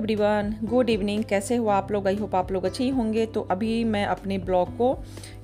Everyone, good evening. कैसे हो आप लोग? आई होप आप लोग अच्छे ही होंगे। तो अभी मैं अपने ब्लॉग को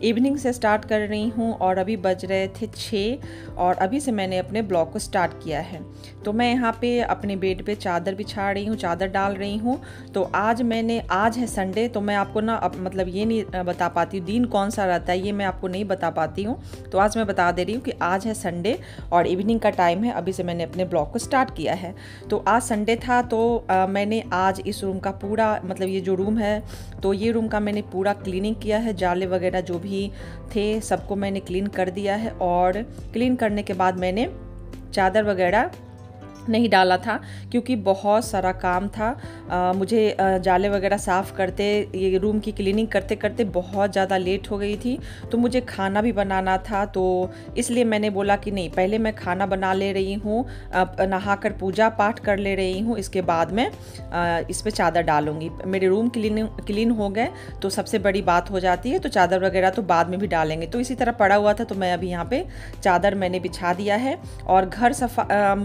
इवनिंग से स्टार्ट कर रही हूँ और अभी बज रहे थे 6 और अभी से मैंने अपने ब्लॉग को स्टार्ट किया है। तो मैं यहाँ पे अपने बेड पे चादर बिछा रही हूँ, चादर डाल रही हूँ। तो आज है संडे, तो मैं आपको ना मतलब ये नहीं बता पाती हूँ दिन कौन सा रहता है, ये मैं आपको नहीं बता पाती हूँ। तो आज मैं बता दे रही हूँ कि आज है संडे और इवनिंग का टाइम है, अभी से मैंने अपने ब्लॉग को स्टार्ट किया है। तो आज संडे था तो मैंने आज इस रूम का पूरा मतलब ये जो रूम है तो ये रूम का मैंने पूरा क्लीनिंग किया है। जाले वगैरह जो भी थे सबको मैंने क्लीन कर दिया है और क्लीन करने के बाद मैंने चादर वगैरह नहीं डाला था क्योंकि बहुत सारा काम था। मुझे जाले वगैरह साफ़ करते, ये रूम की क्लीनिंग करते करते बहुत ज़्यादा लेट हो गई थी। तो मुझे खाना भी बनाना था, तो इसलिए मैंने बोला कि नहीं, पहले मैं खाना बना ले रही हूँ, नहाकर पूजा पाठ कर ले रही हूँ, इसके बाद मैं इस पर चादर डालूँगी। मेरे रूम क्लीन हो गए तो सबसे बड़ी बात हो जाती है, तो चादर वगैरह तो बाद में भी डालेंगे। तो इसी तरह पड़ा हुआ था, तो मैं अभी यहाँ पे चादर मैंने बिछा दिया है। और घर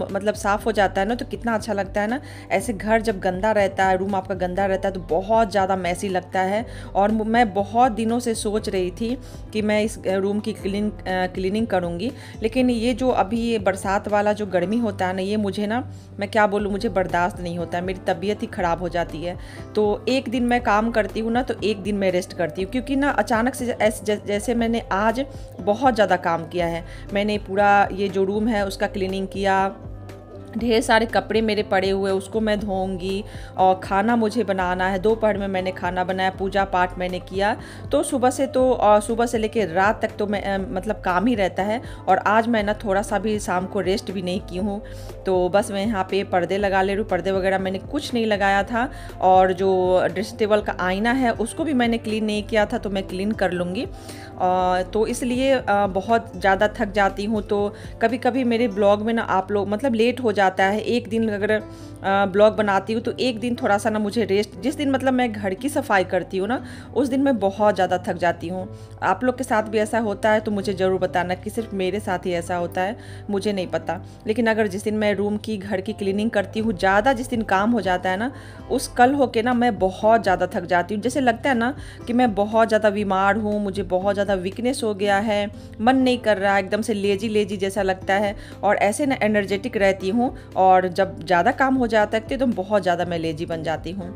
मतलब साफ़ हो जाता है ना तो कितना अच्छा लगता है ना। ऐसे घर जब गंदा रहता है, रूम आपका गंदा रहता है तो बहुत ज़्यादा मैसी लगता है। और मैं बहुत दिनों से सोच रही थी कि मैं इस रूम की क्लीनिंग करूँगी, लेकिन ये जो अभी ये बरसात वाला जो गर्मी होता है ना, ये मुझे ना, मैं क्या बोलूँ, मुझे बर्दाश्त नहीं होता है, मेरी तबीयत ही ख़राब हो जाती है। तो एक दिन मैं काम करती हूँ ना तो एक दिन मैं रेस्ट करती हूँ, क्योंकि ना अचानक से जैसे मैंने आज बहुत ज़्यादा काम किया है। मैंने पूरा ये जो रूम है उसका क्लीनिंग किया, ढेर सारे कपड़े मेरे पड़े हुए उसको मैं धोऊंगी, और खाना मुझे बनाना है। दोपहर में मैंने खाना बनाया, पूजा पाठ मैंने किया। तो सुबह से लेकर रात तक तो मैं मतलब काम ही रहता है। और आज मैं ना थोड़ा सा भी शाम को रेस्ट भी नहीं की हूँ। तो बस मैं यहाँ पे पर्दे लगा ले रही हूँ। पर्दे वगैरह मैंने कुछ नहीं लगाया था, और जो ड्रेसिंग टेबल का आईना है उसको भी मैंने क्लीन नहीं किया था, तो मैं क्लीन कर लूँगी। तो इसलिए बहुत ज़्यादा थक जाती हूँ। तो कभी कभी मेरे ब्लॉग में ना आप लोग मतलब लेट हो जाता है। एक दिन अगर ब्लॉग बनाती हूँ तो एक दिन थोड़ा सा ना मुझे रेस्ट, जिस दिन मतलब मैं घर की सफाई करती हूँ ना उस दिन मैं बहुत ज़्यादा थक जाती हूँ। आप लोग के साथ भी ऐसा होता है तो मुझे ज़रूर बताना कि सिर्फ मेरे साथ ही ऐसा होता है, मुझे नहीं पता। लेकिन अगर जिस दिन मैं रूम की घर की क्लीनिंग करती हूँ, ज़्यादा जिस दिन काम हो जाता है ना, उस कल होके ना मैं बहुत ज़्यादा थक जाती हूँ। जैसे लगता है ना कि मैं बहुत ज़्यादा बीमार हूँ, मुझे बहुत ज़्यादा वीकनेस हो गया है, मन नहीं कर रहा है, एकदम से लेजी जैसा लगता है। और ऐसे ना एनर्जेटिक रहती हूँ, और जब ज़्यादा काम हो जाता है तो बहुत ज़्यादा मैं लेजी बन जाती हूँ।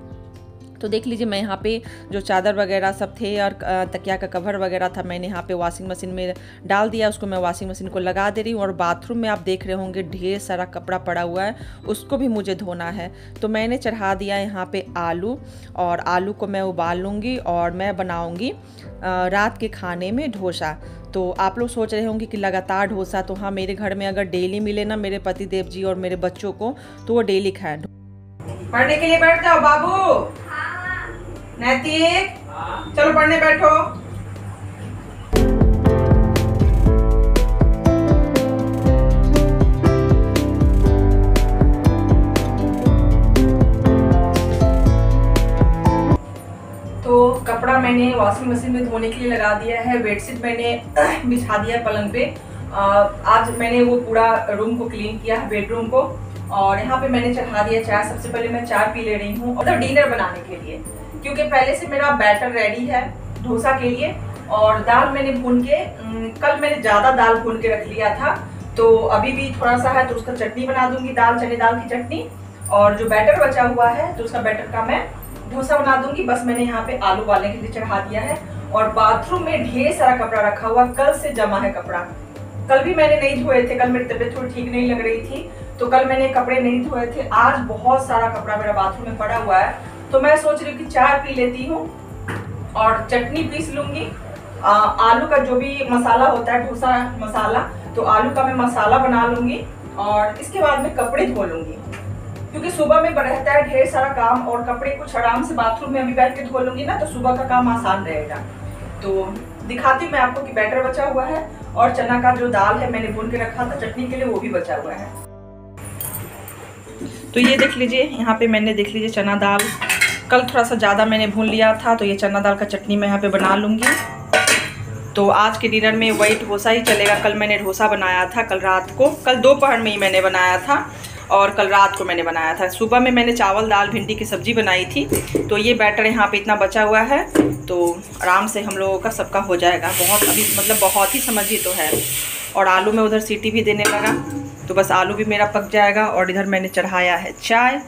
तो देख लीजिए, मैं यहाँ पे जो चादर वगैरह सब थे और तकिया का कवर वगैरह था, मैंने यहाँ पे वॉशिंग मशीन में डाल दिया, उसको मैं वॉशिंग मशीन को लगा दे रही हूँ। और बाथरूम में आप देख रहे होंगे ढेर सारा कपड़ा पड़ा हुआ है, उसको भी मुझे धोना है। तो मैंने चढ़ा दिया यहाँ पे आलू, और आलू को मैं उबाल लूँगी और मैं बनाऊँगी रात के खाने में डोसा। तो आप लोग सोच रहे होंगे कि लगातार डोसा, तो हाँ, मेरे घर में अगर डेली मिले ना मेरे पति देव जी और मेरे बच्चों को, तो वो डेली खाएं। पढ़ने के लिए बैठ जाओ बाबू। नैतिक, चलो पढ़ने बैठो। तो कपड़ा मैंने वॉशिंग मशीन में धोने के लिए लगा दिया है, बेडशीट मैंने बिछा दिया है पलंग पे। आज मैंने वो पूरा रूम को क्लीन किया है, बेडरूम को। और यहाँ पे मैंने चढ़ा दिया चाय। सबसे पहले मैं चाय पी ले रही हूँ मतलब डिनर बनाने के लिए, क्योंकि पहले से मेरा बैटर रेडी है डोसा के लिए। और दाल मैंने भून के, कल मैंने ज़्यादा दाल भून के रख लिया था, तो अभी भी थोड़ा सा है, तो उसका चटनी बना दूंगी, दाल चने दाल की चटनी। और जो बैटर बचा हुआ है तो उसका बैटर का मैं डोसा बना दूंगी। बस मैंने यहाँ पे आलू उबालने के लिए चढ़ा दिया है। और बाथरूम में ढेर सारा कपड़ा रखा हुआ, कल से जमा है कपड़ा। कल भी मैंने नहीं धोए थे, कल मेरी तबीयत थोड़ी ठीक नहीं लग रही थी, तो कल मैंने कपड़े नहीं धोए थे। आज बहुत सारा कपड़ा मेरा बाथरूम में पड़ा हुआ है, तो मैं सोच रही हूँ कि चाय पी लेती हूँ और चटनी पीस लूंगी। आलू का जो भी मसाला होता है, डोसा मसाला, तो आलू का मैं मसाला बना लूंगी। और इसके बाद मैं कपड़े धो लूंगी, क्योंकि सुबह में रहता है ढेर सारा काम, और कपड़े कुछ आराम से बाथरूम में अभी बैठ के धो लूंगी ना, तो सुबह का काम आसान रहेगा। तो दिखाती हूँ मैं आपको कि बैटर बचा हुआ है, और चना का जो दाल है मैंने भून के रखा था चटनी के लिए, वो भी बचा हुआ है। तो ये देख लीजिए, यहाँ पे मैंने देख लीजिए चना दाल कल थोड़ा सा ज़्यादा मैंने भून लिया था, तो ये चना दाल का चटनी मैं यहाँ पे बना लूँगी। तो आज के डिनर में वही डोसा ही चलेगा। कल मैंने डोसा बनाया था, कल रात को, कल दोपहर में ही मैंने बनाया था। और कल रात को मैंने बनाया था। सुबह में मैंने चावल दाल भिंडी की सब्ज़ी बनाई थी, तो ये बैटर यहाँ पे इतना बचा हुआ है, तो आराम से हम लोगों का सबका हो जाएगा। बहुत अभी मतलब बहुत ही समझी तो है। और आलू में उधर सीटी भी देने लगा, तो बस आलू भी मेरा पक जाएगा। और इधर मैंने चढ़ाया है चाय,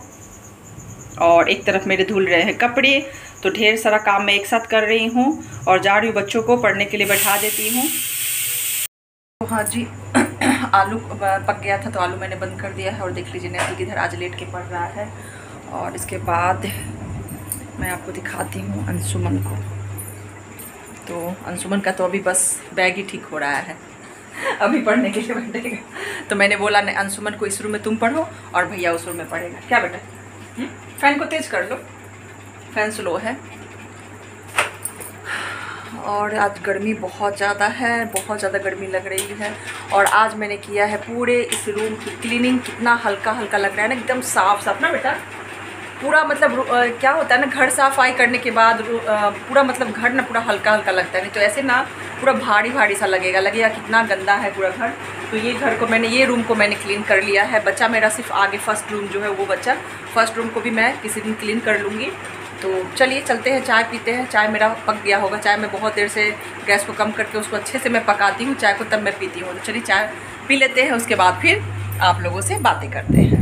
और एक तरफ मेरे धुल रहे हैं कपड़े। तो ढेर सारा काम मैं एक साथ कर रही हूँ और जा रही हूँ बच्चों को पढ़ने के लिए बैठा देती हूँ। तो हाँ जी, आलू पक गया था तो आलू मैंने बंद कर दिया है। और देख लीजिए नैतिक इधर आज लेट के पढ़ रहा है। और इसके बाद मैं आपको दिखाती हूँ अंशुमन को। तो अंशुमन का तो अभी बस बैग ही ठीक हो रहा है, अभी पढ़ने के लिए बैठेगा। तो मैंने बोला नहीं, अंशुमन को इस रूम में तुम पढ़ो और भैया उस रूम में पढ़ेगा। क्या बेटा? फैन को तेज़ कर लो, फैन स्लो है। और आज गर्मी बहुत ज़्यादा है, बहुत ज़्यादा गर्मी लग रही है। और आज मैंने किया है पूरे इस रूम की क्लीनिंग। कितना हल्का हल्का लग रहा है ना, एकदम साफ साफ ना बेटा। पूरा मतलब क्या होता है ना, घर सफाई करने के बाद पूरा मतलब घर ना पूरा हल्का हल्का लगता है। नहीं तो ऐसे ना पूरा भारी भारी सा लगेगा कितना गंदा है पूरा घर। तो ये घर को मैंने, ये रूम को मैंने क्लीन कर लिया है। बच्चा मेरा सिर्फ आगे फर्स्ट रूम जो है वो बच्चा, फर्स्ट रूम को भी मैं किसी दिन क्लीन कर लूँगी। तो चलिए चलते हैं, चाय पीते हैं। चाय मेरा पक गया होगा। चाय मैं बहुत देर से गैस को कम करके उसको अच्छे से मैं पकाती हूँ चाय को, तब मैं पीती हूँ। तो चलिए चाय पी लेते हैं, उसके बाद फिर आप लोगों से बातें करते हैं।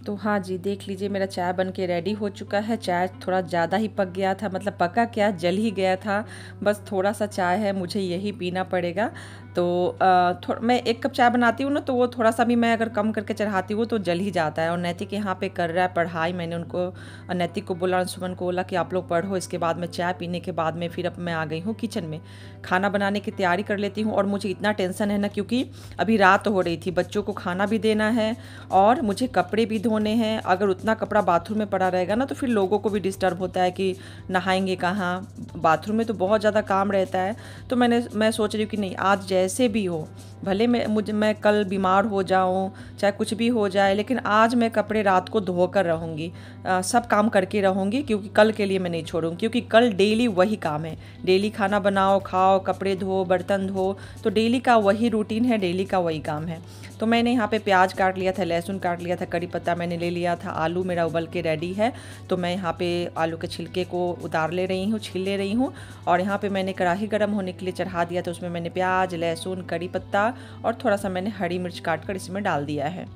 तो हाँ जी, देख लीजिए मेरा चाय बन के रेडी हो चुका है। चाय थोड़ा ज़्यादा ही पक गया था, मतलब पका क्या, जल ही गया था। बस थोड़ा सा चाय है, मुझे यही पीना पड़ेगा। तो मैं एक कप चाय बनाती हूँ ना, तो वो थोड़ा सा भी मैं अगर कम करके चढ़ाती हूँ तो जल ही जाता है। और नैतिक यहाँ पे कर रहा है पढ़ाई। मैंने उनको, नैतिक को बोला, अंशुमन को बोला कि आप लोग पढ़ो, इसके बाद में चाय पीने के बाद में फिर अब मैं आ गई हूँ किचन में, खाना बनाने की तैयारी कर लेती हूँ। और मुझे इतना टेंशन है ना, क्योंकि अभी रात हो रही थी, बच्चों को खाना भी देना है और मुझे कपड़े भी धोने हैं। अगर उतना कपड़ा बाथरूम में पड़ा रहेगा ना तो फिर लोगों को भी डिस्टर्ब होता है कि नहाएंगे कहाँ, बाथरूम में तो बहुत ज़्यादा काम रहता है। तो मैं सोच रही हूँ कि नहीं, आज जैसे भी हो, भले मैं कल बीमार हो जाऊँ, चाहे कुछ भी हो जाए, लेकिन आज मैं कपड़े रात को धोकर रहूँगी, सब काम करके रहूँगी, क्योंकि कल के लिए मैं नहीं छोड़ूँगी। क्योंकि कल डेली वही काम है, डेली खाना बनाओ, खाओ, कपड़े धो, बर्तन धो, तो डेली का वही रूटीन है, डेली का वही काम है। तो मैंने यहाँ पे प्याज काट लिया था, लहसुन काट लिया था, कड़ी पत्ता मैंने ले लिया था, आलू मेरा उबल के रेडी है। तो मैं यहाँ पे आलू के छिलके को उतार ले रही हूँ, छील ले रही हूँ। और यहाँ पे मैंने कढ़ाई गर्म होने के लिए चढ़ा दिया, तो उसमें मैंने प्याज, लहसुन, कड़ी पत्ता और थोड़ा सा मैंने हरी मिर्च काट कर इसमें डाल दिया है।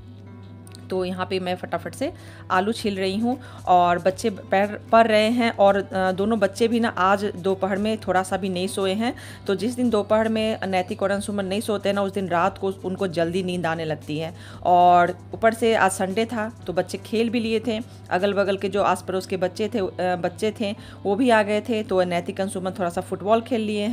तो यहाँ पे मैं फटाफट से आलू छील रही हूँ। और बच्चे पढ़ रहे हैं, और दोनों बच्चे भी ना आज दोपहर में थोड़ा सा भी नहीं सोए हैं। तो जिस दिन दोपहर में नैतिक और अंशुमन नहीं सोते हैं ना, उस दिन रात को उनको जल्दी नींद आने लगती है। और ऊपर से आज संडे था तो बच्चे खेल भी लिए थे, अगल बगल के जो आस पड़ोस के बच्चे थे वो भी आ गए थे। तो नैतिक अंशुमन थोड़ा सा फुटबॉल खेल लिए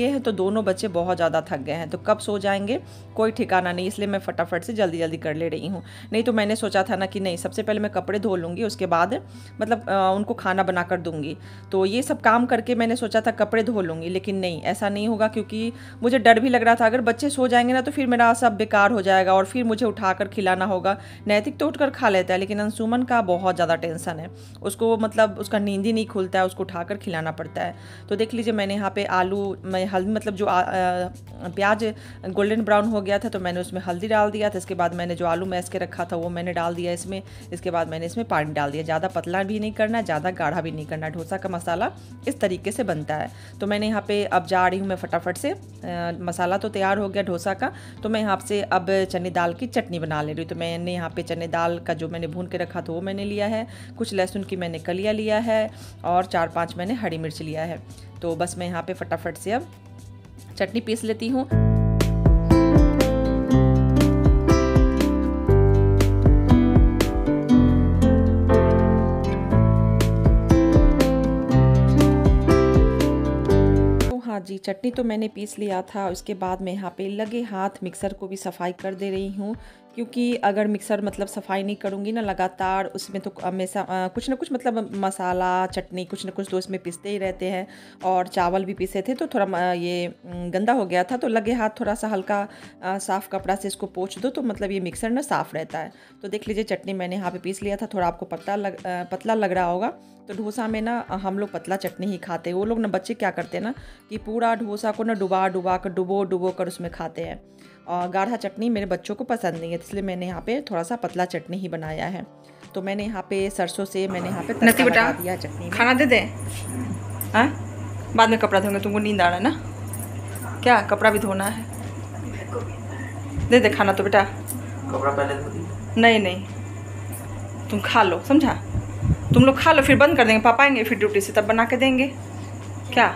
हैं, तो दोनों बच्चे बहुत ज़्यादा थक गए हैं। तो कब सो जाएंगे कोई ठिकाना नहीं, इसलिए मैं फटाफट से जल्दी जल्दी कर ले रही हूँ। नहीं तो मैंने सोचा था ना कि नहीं, सबसे पहले मैं कपड़े धो लूँगी, उसके बाद मतलब उनको खाना बना कर दूँगी। तो ये सब काम करके मैंने सोचा था कपड़े धो लूँगी, लेकिन नहीं, ऐसा नहीं होगा, क्योंकि मुझे डर भी लग रहा था अगर बच्चे सो जाएंगे ना तो फिर मेरा सब बेकार हो जाएगा और फिर मुझे उठाकर खिलाना होगा। नैतिक तो उठकर खा लेता है, लेकिन अंशुमन का बहुत ज़्यादा टेंशन है, उसको मतलब उसका नींद ही नहीं खुलता है, उसको उठाकर खिलाना पड़ता है। तो देख लीजिए मैंने यहाँ पे आलू में हल्दी, मतलब जो प्याज गोल्डन ब्राउन हो गया था तो मैंने उसमें हल्दी डाल दिया था। इसके बाद मैंने जो आलू मैश के रखा था वो मैंने डाल दिया इसमें। इसके बाद मैंने इसमें पानी डाल दिया। ज़्यादा पतला भी नहीं करना, ज़्यादा गाढ़ा भी नहीं करना। डोसा का मसाला इस तरीके से बनता है। तो मैंने यहाँ पे अब जा रही हूँ मैं फटाफट से, मसाला तो तैयार हो गया डोसा का। तो मैं यहाँ से अब चने दाल की चटनी बना ले रही हूँ। तो मैंने यहाँ पे चने दाल का जो मैंने भून के रखा था वो मैंने लिया है, कुछ लहसुन की मैंने कलियाँ लिया है और 4-5 मैंने हरी मिर्च लिया है। तो बस मैं यहाँ पे फटाफट से अब चटनी पीस लेती हूँ। हाँ जी, चटनी तो मैंने पीस लिया था। उसके बाद मैं यहाँ पे लगे हाथ मिक्सर को भी सफाई कर दे रही हूँ, क्योंकि अगर मिक्सर मतलब सफाई नहीं करूँगी ना लगातार, उसमें तो हमेशा कुछ ना कुछ मतलब मसाला चटनी कुछ ना कुछ तो इसमें पीसते ही रहते हैं। और चावल भी पीसे थे तो थोड़ा ये गंदा हो गया था, तो लगे हाथ थोड़ा सा हल्का साफ़ कपड़ा से इसको पोंछ दो तो मतलब ये मिक्सर ना साफ़ रहता है। तो देख लीजिए चटनी मैंने यहाँ पे पीस लिया था। थोड़ा आपको पतला लग रहा होगा। तो डोसा में ना हम लोग पतला चटनी ही खाते हैं। वो लोग ना बच्चे क्या करते हैं ना कि पूरा डोसा को ना डुबो कर उसमें खाते हैं। और गाढ़ा चटनी मेरे बच्चों को पसंद नहीं है, इसलिए मैंने यहाँ पे थोड़ा सा पतला चटनी ही बनाया है। तो मैंने यहाँ पे सरसों से मैंने यहाँ पे तड़का लगा दिया चटनी में। खाना दे दे। हाँ, बाद में कपड़ा धोंगे, तुमको नींद आ रहा है ना? क्या कपड़ा भी धोना है? दे दे खाना तो बेटा। कपड़ा पहले धो दी। नहीं नहीं, तुम खा लो, समझा? तुम लोग खा लो, फिर बंद कर देंगे, पापा आएंगे फिर ड्यूटी से, तब बना के देंगे। क्या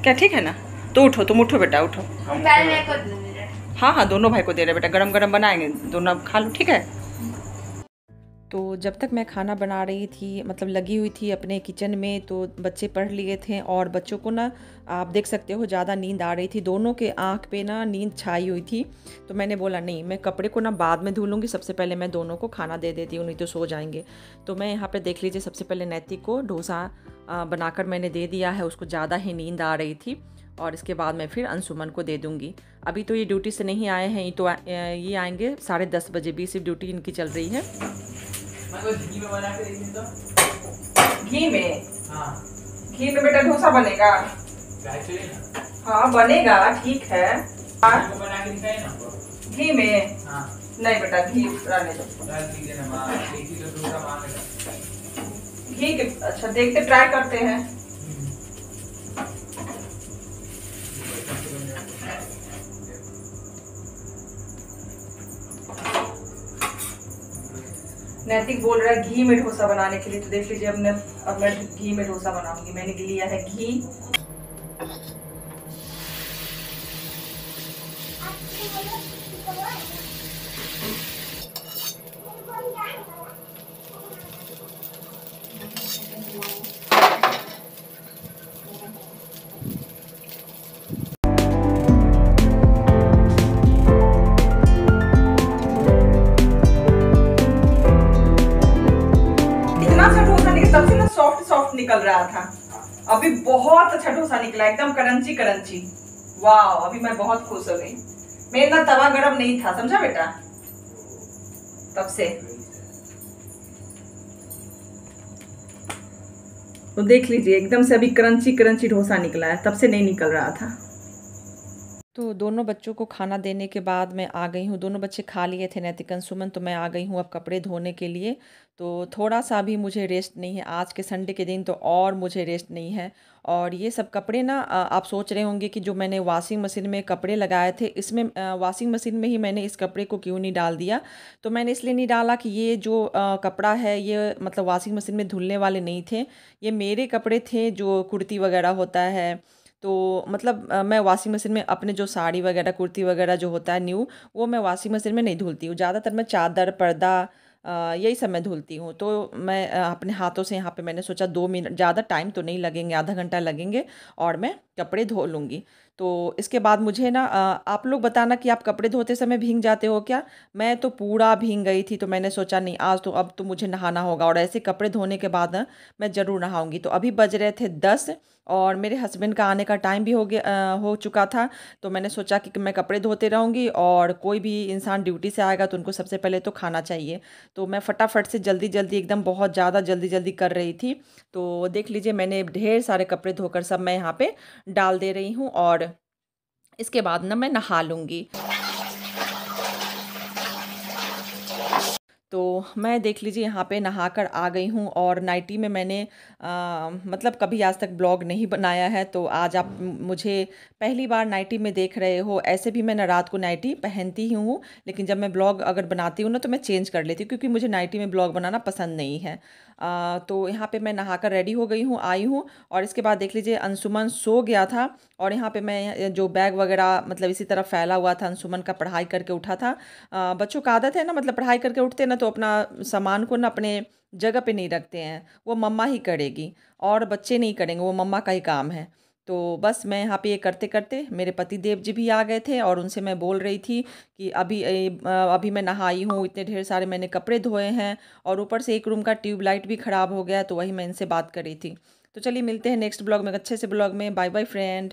क्या ठीक है ना? तो उठो, तुम उठो बेटा, उठो। हाँ हाँ, दोनों भाई को दे रहे बेटा, गरम गरम बनाएंगे, दोनों खा लो, ठीक है? तो जब तक मैं खाना बना रही थी, मतलब लगी हुई थी अपने किचन में, तो बच्चे पढ़ लिए थे और बच्चों को ना आप देख सकते हो ज़्यादा नींद आ रही थी, दोनों के आँख पे ना नींद छाई हुई थी। तो मैंने बोला नहीं, मैं कपड़े को ना बाद में धो लूँगी, सबसे पहले मैं दोनों को खाना दे देती हूँ, नहीं तो सो जाएंगे। तो मैं यहाँ पे देख लीजिए, सबसे पहले नैतिक को डोसा बनाकर मैंने दे दिया है, उसको ज़्यादा ही नींद आ रही थी। और इसके बाद मैं फिर अंशुमन को दे दूँगी। अभी तो ये ड्यूटी से नहीं आए हैं, ये आएंगे 10:30 बजे, 20 ड्यूटी इनकी चल रही है। घी में बना के देखिए तो। घी में? हाँ, घी में बेटा डोसा बनेगा? हाँ बनेगा, ठीक है। बना के दिखाए ना घी में? हाँ। नहीं बेटा, घी रहने दो। घी के अच्छा, देखते ट्राई करते हैं। नैतिक बोल रहा है घी में डोसा बनाने के लिए, तो देख लीजिए अब मैं घी में डोसा बनाऊंगी। मैंने लिया है घी। तब से ना सॉफ्ट सॉफ्ट निकल रहा था, अभी बहुत अच्छा डोसा निकला, एकदम करंची करंची। वाह, अभी मैं बहुत खुश हो गई। मेरा ना तवा गरम नहीं था, समझा बेटा, तब से। तो देख लीजिए, एकदम से अभी करंची करंची डोसा निकला है, तब से नहीं निकल रहा था। तो दोनों बच्चों को खाना देने के बाद मैं आ गई हूँ, दोनों बच्चे खा लिए थे नैतिक अंशुमन, तो मैं आ गई हूँ अब कपड़े धोने के लिए। तो थोड़ा सा भी मुझे रेस्ट नहीं है, आज के संडे के दिन तो और मुझे रेस्ट नहीं है। और ये सब कपड़े ना आप सोच रहे होंगे कि जो मैंने वॉशिंग मशीन में कपड़े लगाए थे, इसमें वॉशिंग मशीन में ही मैंने इस कपड़े को क्यों नहीं डाल दिया। तो मैंने इसलिए नहीं डाला कि ये जो कपड़ा है ये मतलब वॉशिंग मशीन में धुलने वाले नहीं थे, ये मेरे कपड़े थे, जो कुर्ती वगैरह होता है। तो मतलब मैं वॉशिंग मशीन में अपने जो साड़ी वगैरह कुर्ती वगैरह जो होता है न्यू, वो मैं वॉशिंग मशीन में नहीं धुलती हूँ। ज़्यादातर मैं चादर पर्दा यही सब मैं धुलती हूँ। तो मैं अपने हाथों से यहाँ पे मैंने सोचा 2 मिनट, ज़्यादा टाइम तो नहीं लगेंगे, आधा घंटा लगेंगे और मैं कपड़े धो लूँगी। तो इसके बाद मुझे ना आप लोग बताना कि आप कपड़े धोते समय भीग जाते हो क्या? मैं तो पूरा भीग गई थी, तो मैंने सोचा नहीं, आज तो अब तो मुझे नहाना होगा, और ऐसे कपड़े धोने के बाद ना मैं ज़रूर नहाऊंगी। तो अभी बज रहे थे 10 और मेरे हस्बैंड का आने का टाइम भी हो चुका था। तो मैंने सोचा कि मैं कपड़े धोते रहूँगी, और कोई भी इंसान ड्यूटी से आएगा तो उनको सबसे पहले तो खाना चाहिए। तो मैं फटाफट से जल्दी जल्दी, एकदम बहुत ज़्यादा जल्दी जल्दी कर रही थी। तो देख लीजिए, मैंने ढेर सारे कपड़े धोकर सब मैं यहाँ पे डाल दे रही हूँ, और इसके बाद ना मैं नहा लूँगी। तो मैं देख लीजिए यहाँ पे नहाकर आ गई हूँ, और नाइटी में मैंने मतलब कभी आज तक ब्लॉग नहीं बनाया है, तो आज आप मुझे पहली बार नाइटी में देख रहे हो। ऐसे भी मैं रात को नाइटी पहनती ही हूँ, लेकिन जब मैं ब्लॉग अगर बनाती हूँ ना तो मैं चेंज कर लेती हूँ, क्योंकि मुझे नाइटी में ब्लॉग बनाना पसंद नहीं है। तो यहाँ पे मैं नहाकर रेडी हो गई हूँ, आई हूँ, और इसके बाद देख लीजिए अंशुमन सो गया था, और यहाँ पे मैं जो बैग वगैरह मतलब इसी तरह फैला हुआ था, अंशुमन का पढ़ाई करके उठा था। बच्चों का आदत है ना, मतलब पढ़ाई करके उठते ना तो अपना सामान को ना अपने जगह पे नहीं रखते हैं, वो मम्मा ही करेगी, और बच्चे नहीं करेंगे, वो मम्मा का ही काम है। तो बस मैं यहाँ पे ये करते करते मेरे पति देव जी भी आ गए थे, और उनसे मैं बोल रही थी कि अभी मैं नहाई हूँ, इतने ढेर सारे मैंने कपड़े धोए हैं, और ऊपर से एक रूम का ट्यूबलाइट भी ख़राब हो गया, तो वही मैं इनसे बात कर रही थी। तो चलिए मिलते हैं नेक्स्ट ब्लॉग में, अच्छे से ब्लॉग में। Bye bye friend.